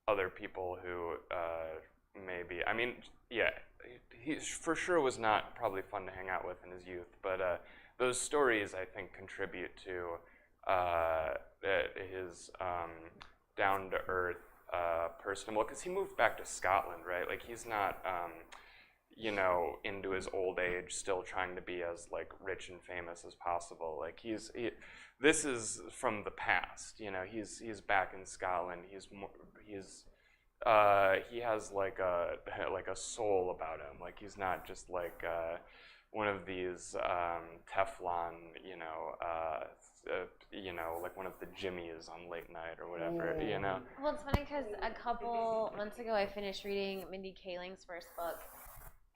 other people who maybe, I mean, he for sure was not probably fun to hang out with in his youth, but those stories I think contribute to his down-to-earth, personable, because he moved back to Scotland, right? Like, he's not, into his old age, still trying to be as, like, rich and famous as possible. Like, this is from the past, he's back in Scotland. He has, like a soul about him. Like, he's not just, like, one of these Teflon, like one of the Jimmies on late night or whatever, Well, it's funny because a couple months ago I finished reading Mindy Kaling's first book,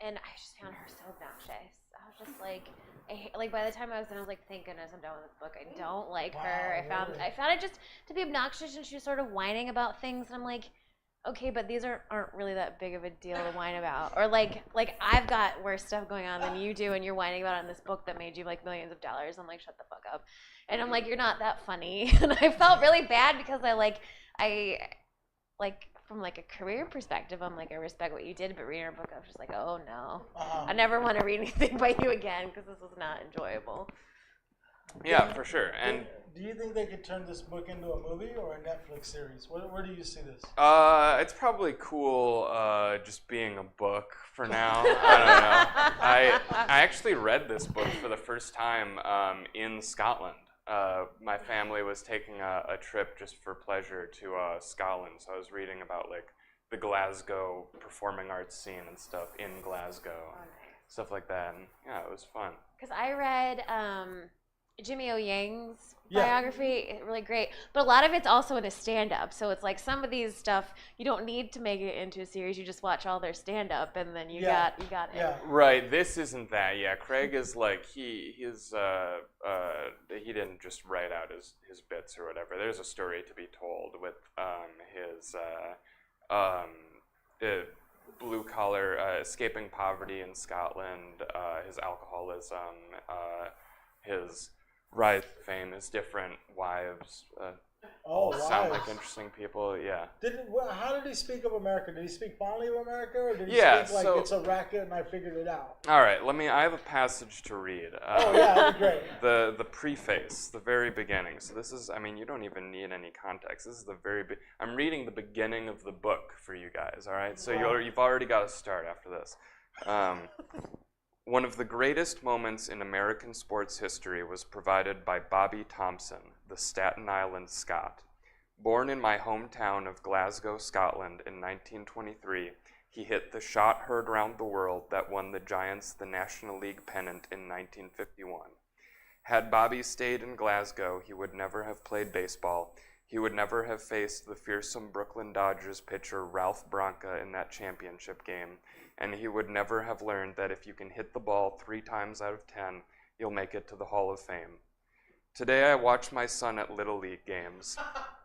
and I just found her so obnoxious. I was just like, by the time I was done, I was like, thank goodness I'm done with this book. I don't like her. I found it just to be obnoxious, and she was sort of whining about things, and I'm like, okay, but these aren't really that big of a deal to whine about. Or like I've got worse stuff going on than you do, and you're whining about it in this book that made you like millions of dollars. I'm like, shut the fuck up. And I'm like, you're not that funny. And I felt really bad because I from like a career perspective, I'm like, I respect what you did, but reading her book, I was just like, oh no, I never want to read anything by you again because this was not enjoyable. Yeah, for sure. And do you think they could turn this book into a movie or a Netflix series? Where do you see this? It's probably cool just being a book for now. I don't know. I actually read this book for the first time in Scotland. My family was taking a trip just for pleasure to Scotland, so I was reading about like the Glasgow performing arts scene and stuff in Glasgow, stuff like that. And yeah, it was fun. Because I read Jimmy O Yang's biography, really great. But a lot of it's also in a stand-up. So it's like some of these stuff, you don't need to make it into a series. You just watch all their stand-up, and then you got it. Yeah. Right. This isn't that. Yeah. Craig is like he didn't just write out his bits or whatever. There's a story to be told with his blue collar, escaping poverty in Scotland, his alcoholism, his rise to fame, his different wives. Sound like interesting people, yeah. How did he speak of America? Did he speak fondly of America, or did he speak like it's a racket and I figured it out? All right, I have a passage to read. That'd be great. The preface, the very beginning. So this is, you don't even need any context. This is the very I'm reading the beginning of the book for you guys, all right? So you've already got to start after this. One of the greatest moments in American sports history was provided by Bobby Thompson, the Staten Island Scot. Born in my hometown of Glasgow, Scotland in 1923, he hit the shot heard round the world that won the Giants the National League pennant in 1951. Had Bobby stayed in Glasgow, he would never have played baseball. He would never have faced the fearsome Brooklyn Dodgers pitcher Ralph Branca in that championship game, and he would never have learned that if you can hit the ball 3 times out of 10, you'll make it to the Hall of Fame. Today I watch my son at Little League games,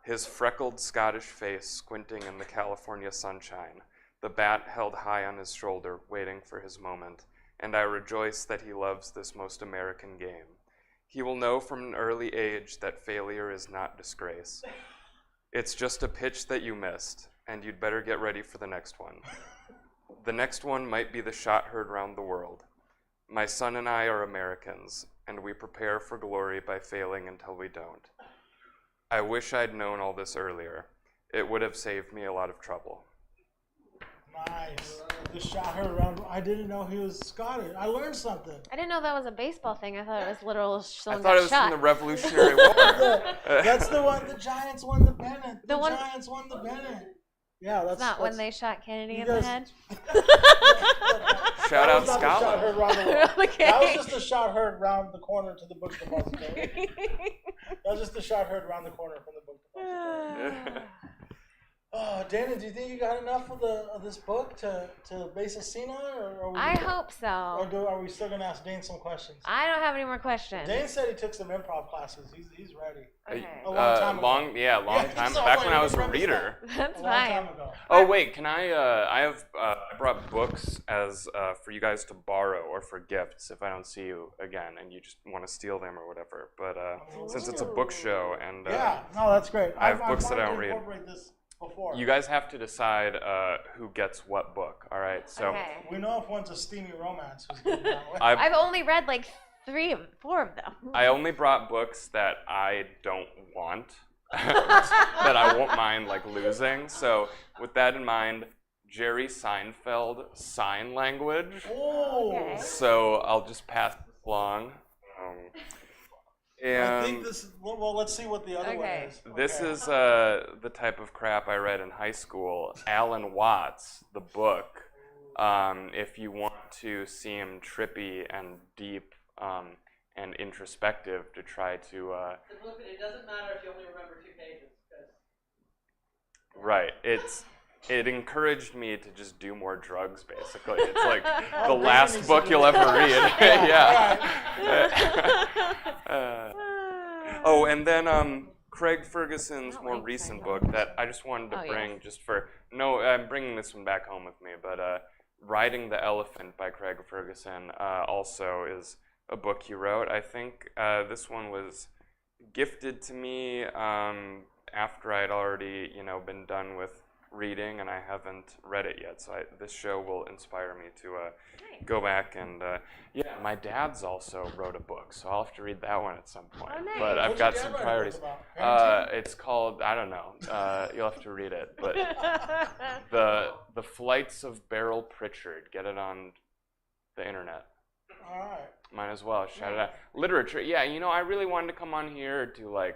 his freckled Scottish face squinting in the California sunshine, the bat held high on his shoulder, waiting for his moment, and I rejoice that he loves this most American game. He will know from an early age that failure is not disgrace. It's just a pitch that you missed, and you'd better get ready for the next one. The next one might be the shot heard round the world. My son and I are Americans, and we prepare for glory by failing until we don't. I wish I'd known all this earlier. It would have saved me a lot of trouble. Nice. The shot heard around. I didn't know he was Scottish. I learned something. I didn't know that was a baseball thing. I thought it was literal. I thought it was from the Revolutionary War. That's the one. The Giants won the pennant. Giants won the pennant. Yeah, that's not when they shot Kennedy in the head. Shout out Scotland. That was just a shot heard round the corner to the book depository. That was just a shot heard round the corner from the book depository. Oh, Dana, do you think you got enough of this book to base a scene on? Or I hope so. Or are we still going to ask Dane some questions? I don't have any more questions. Dane said he took some improv classes. He's ready. Okay. A long time ago. Long time. Back when I was a reader. That's a long fine. time ago. Oh wait, can I brought books as for you guys to borrow or for gifts if I don't see you again and you just want to steal them or whatever. But since it's a book show and that's great. I have books that I don't read. This before. You guys have to decide who gets what book. All right, so we know if one's a steamy romance. Who's getting that way. I've only read like 4 of them. I only brought books that I don't want, that I won't mind like losing. So with that in mind, Jerry Seinfeld sign language. Okay. So I'll just pass this along. I think this is, well, let's see what the other one Okay. is. This Okay. is the type of crap I read in high school. Alan Watts, the book. If you want to seem trippy and deep and introspective to try to... It doesn't matter if you only remember 2 pages. Right. It encouraged me to just do more drugs, basically. It's like the last book you'll ever read. Yeah. Oh, and then Craig Ferguson's Not more like recent Seinfeld. book that I just wanted to Oh, bring yes. just for... No, I'm bringing this one back home with me, but Riding the Elephant by Craig Ferguson also is a book he wrote. I think this one was gifted to me after I'd already, been done with reading, and I haven't read it yet. So this show will inspire me to go back and my dad's also wrote a book, so I'll have to read that one at some point. Oh, nice. But I've What's got your some dad write a priorities. book about? It's called, I don't know. You'll have to read it, but the Flights of Beryl Pritchard. Get it on the internet. All right. Might as well shout it out. Literature, yeah. I really wanted to come on here to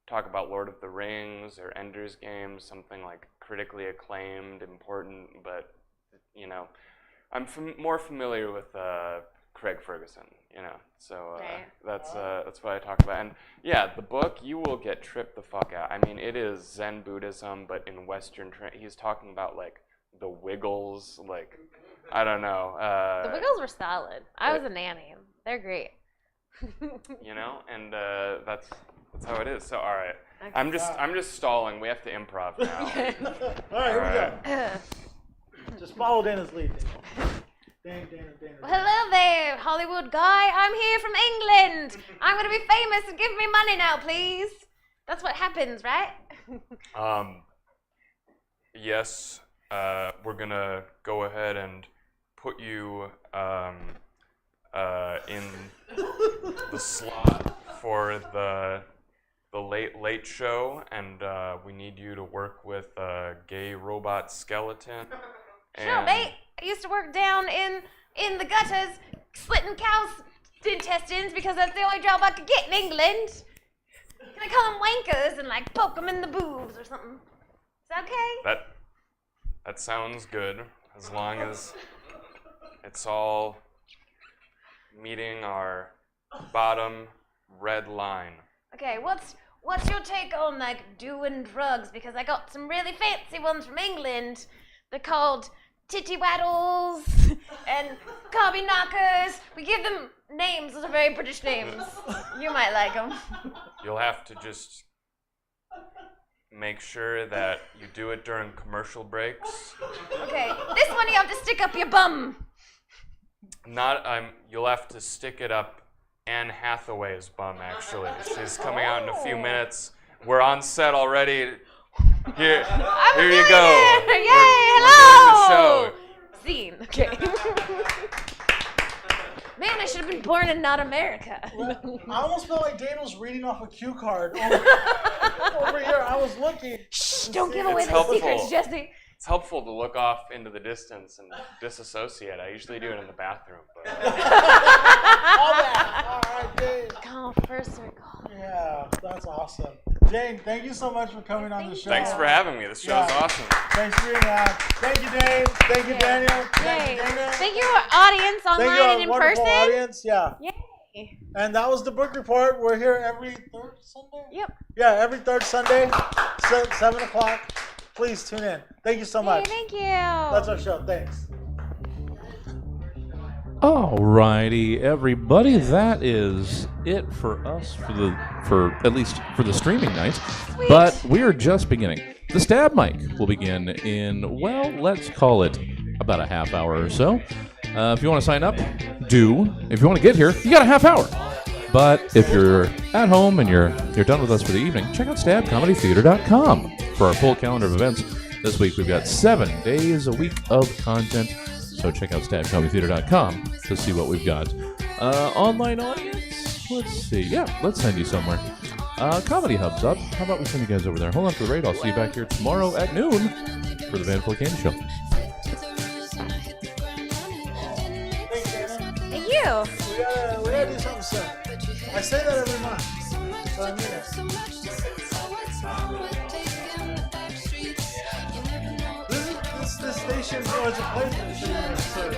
talk about Lord of the Rings or Ender's Game, something critically acclaimed, important. But I'm more familiar with Craig Ferguson. So Right. that's what I talk about. And yeah, the book, you will get tripped the fuck out. I mean, it is Zen Buddhism, but in Western. He's talking about the Wiggles, I don't know. The Wiggles were solid. I was a nanny. They're great. And that's how it is. So all right, Okay. I'm just stalling. We have to improv now. All right, here we go. Well, Just follow Dana's lead. Dana. hello there, Hollywood guy. I'm here from England. I'm going to be famous and give me money now, please. That's what happens, right? Yes, we're gonna go ahead and put you in the slot for the late show, and we need you to work with a gay robot skeleton. Sure, mate. I used to work down in the gutters, slitting cows' intestines because that's the only job I could get in England. Can I call them wankers and poke them in the boobs or something? Is that okay? That sounds good, as long as it's all meeting our bottom red line. Okay, what's your take on doing drugs? Because I got some really fancy ones from England. They're called titty waddles and cobby knockers. We give them names. Those are very British names. You might like them. You'll have to just make sure that you do it during commercial breaks. Okay, this one you have to stick up your bum. You'll have to stick it up Anne Hathaway's bum, actually. She's coming out in a few minutes. We're on set already. Here you go. Yay, We're hello. doing the show. Scene. Okay. Man, I should have been born in not America. I almost felt like Dana was reading off a cue card over here. I was looking. Shh, don't give away It's the secrets, helpful. Jesse. It's helpful to look off into the distance and disassociate. I usually do it in the bathroom, but All that. All right, Dane. Oh, first circle. Yeah, that's awesome. Dane, thank you so much for coming on the show. thanks for having me. This show's Yeah. awesome. Thanks for being on. Thank you, Dane. Thank you, Daniel. Thank Yay. you, Dana. Thank you, audience, Thank online you, our and in wonderful person. audience. Yeah. Yay. And that was the book report. We're here every third Sunday? Yep. Yeah, every third Sunday, 7 o'clock. Please tune in. Thank you so Hey, much. thank you. That's our show. Thanks. Alrighty, everybody, that is it for us for at least for the streaming nights. Sweet. But we are just beginning. The Stab Mic will begin in, well, let's call it about a half hour or so. If you want to sign up, do. If you want to get here, you got a half hour. But if you're at home and you're done with us for the evening, check out stabcomedytheater.com for our full calendar of events. This week we've got 7 days a week of content. So check out stabcomedytheater.com to see what we've got Online audience? Let's see. Yeah, let's send you somewhere. Comedy Hub's up. How about we send you guys over there? Hold on for the raid. I'll see you back here tomorrow at noon for the Van Fleck Candy Show. Thank you. We gotta do something soon. I say that every month, but I mean it. This station was a place for